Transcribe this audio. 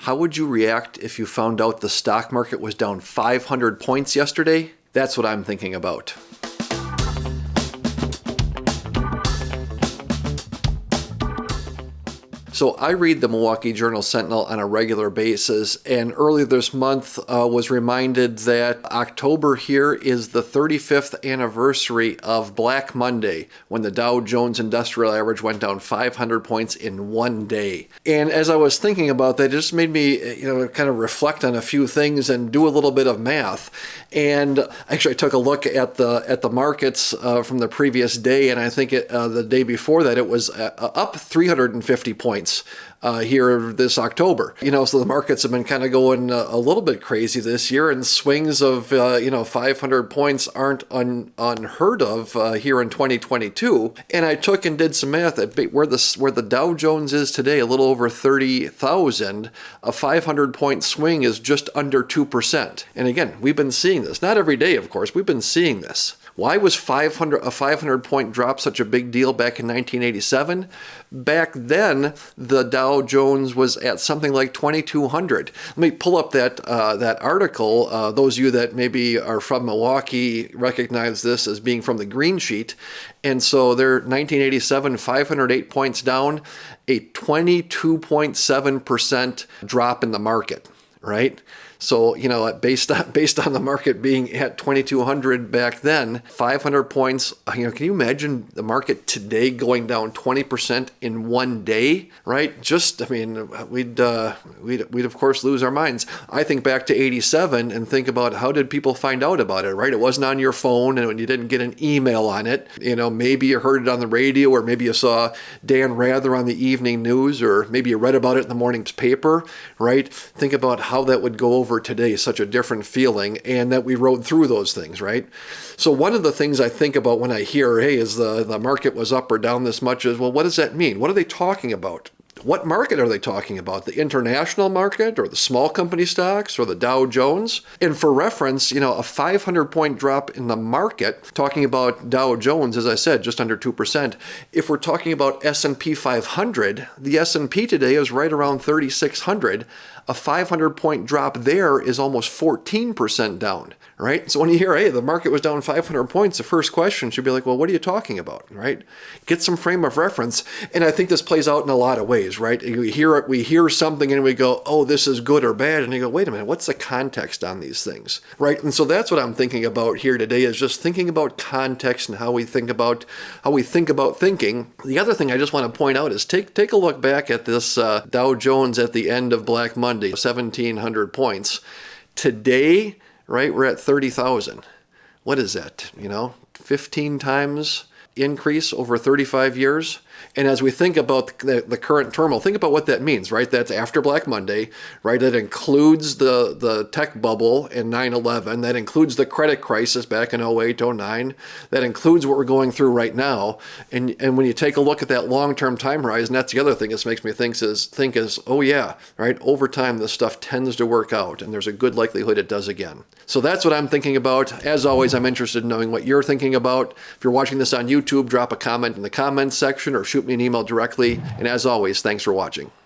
How would you react if you found out the stock market was down 500 points yesterday? That's what I'm thinking about. So I read the Milwaukee Journal-Sentinel on a regular basis, and earlier this month was reminded that October here is the 35th anniversary of Black Monday, when the Dow Jones Industrial Average went down 500 points in one day. And as I was thinking about that, it just made me, kind of reflect on a few things and do a little bit of math. And actually, I took a look at the markets from the previous day, and I think the day before that it was up 350 points. Here this October. So the markets have been kind of going a little bit crazy this year, and swings of 500 points aren't unheard of here in 2022. And I took and did some math at where the Dow Jones is today, a little over 30,000. A 500 point swing is just under 2%. And again, we've been seeing this, not every day, of course. We've been seeing this. Why was a 500 point drop such a big deal back in 1987? Back then, the Dow Jones was at something like 2,200. Let me pull up that article. Those of you that maybe are from Milwaukee recognize this as being from the green sheet. And so they're 1987, 508 points down, a 22.7% drop in the market, right? So, based on the market being at 2,200 back then, 500 points, can you imagine the market today going down 20% in one day, right? We'd of course lose our minds. I think back to 87 and think about how did people find out about it, right? It wasn't on your phone and you didn't get an email on it. Maybe you heard it on the radio, or maybe you saw Dan Rather on the evening news, or maybe you read about it in the morning's paper, right? Think about how that would go over today, such a different feeling, and that we rode through those things, right? So one of the things I think about when I hear, hey, is the market was up or down this much, is, well, what does that mean? What are they talking about? What market are they talking about? The international market, or the small company stocks, or the Dow Jones? And for reference, a 500 point drop in the market, talking about Dow Jones, as I said, just under 2%. If we're talking about S&P 500, the S&P today is right around 3,600. A 500 point drop there is almost 14% down, right? So when you hear, hey, the market was down 500 points, the first question should be like, well, what are you talking about, right? Get some frame of reference. And I think this plays out in a lot of ways, right? We hear something and we go, oh, this is good or bad. And you go, wait a minute, what's the context on these things, right? And so that's what I'm thinking about here today, is just thinking about context and how we think about thinking. The other thing I just want to point out is take a look back at this Dow Jones at the end of Black Monday, 1,700 points. Today, right, we're at 30,000. What is that? 15 times increase over 35 years. And as we think about the current turmoil, think about what that means, right? That's after Black Monday, right? That includes the tech bubble in 9/11. That includes the credit crisis back in 08, 09. That includes what we're going through right now. And when you take a look at that long-term time horizon, that's the other thing this makes me think is, oh yeah, right? Over time, this stuff tends to work out, and there's a good likelihood it does again. So that's what I'm thinking about. As always, I'm interested in knowing what you're thinking about. If you're watching this on YouTube, drop a comment in the comments section or shoot me an email directly. And as always, thanks for watching.